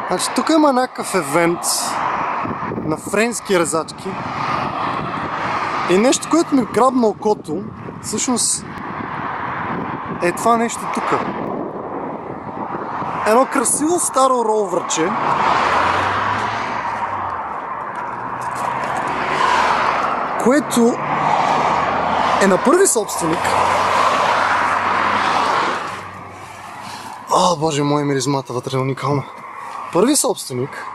Значи тук има някакъв евент на френски резачки и нещо, което ми грабна окото, всъщност е това нещо тук. Едно красиво старо ровърче, което е на първи собственик. О, боже мой, миризмата вътре е уникална. Първи собственик.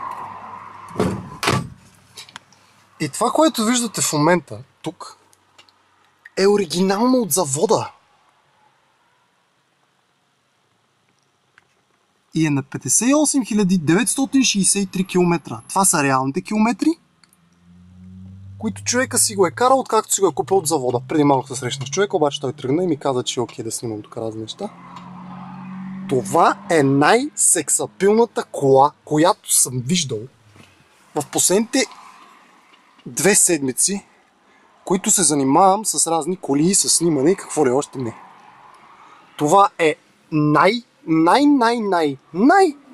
И това, което виждате в момента тук, е оригинално от завода. И е на 58 963 км. Това са реалните километри, които човека си го е карал, откакто си го е купил от завода. Преди малко се срещнах с човека, обаче той тръгна и ми каза, че е окей да снимам тук разни неща. Това е най-сексапилната кола, която съм виждал в последните 2 седмици, които се занимавам с разни коли, с снимане и какво ли още не. Това е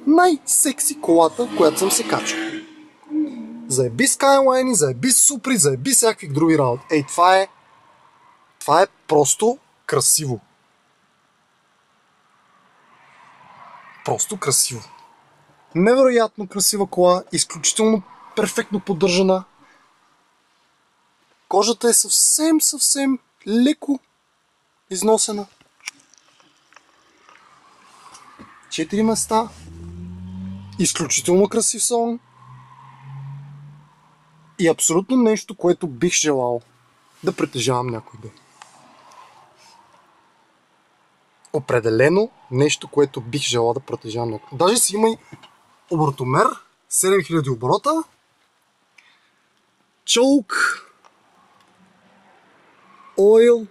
най-секси колата, която съм се качил. Заеби скайлайни, заеби супри, заеби всякакви други работи. Ей, това е просто красиво. Просто красиво. Невероятно красива кола, изключително перфектно поддържана. Кожата е съвсем леко износена. 4 места. Изключително красив салон. И абсолютно нещо, което бих желал да притежавам някой ден. Определено нещо, което бих желал да притежавам някой. Даже си има и оборотомер, 7000 оборота, чолк, ойл,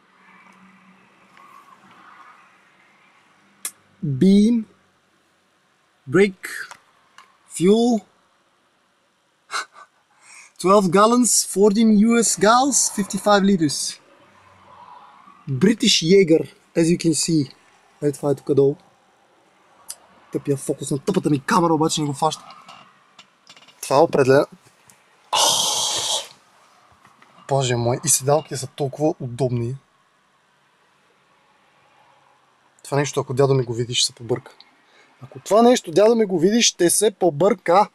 beam, brake, fuel, 12 gallons, 14 US gals, 55 liters. British Jaeger, as you can see. Ето това е тук долу. Тъпия фокус на тъпата ми камера, обаче не го фаща. Това е определено. Боже мой, и седалките са толкова удобни. Това нещо, ако дядо ми го види, ще се побърка. Ако това нещо дядо ми го види, ще се побърка.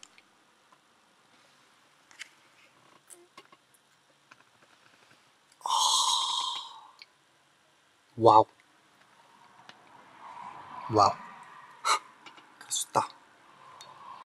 Вау. Вау.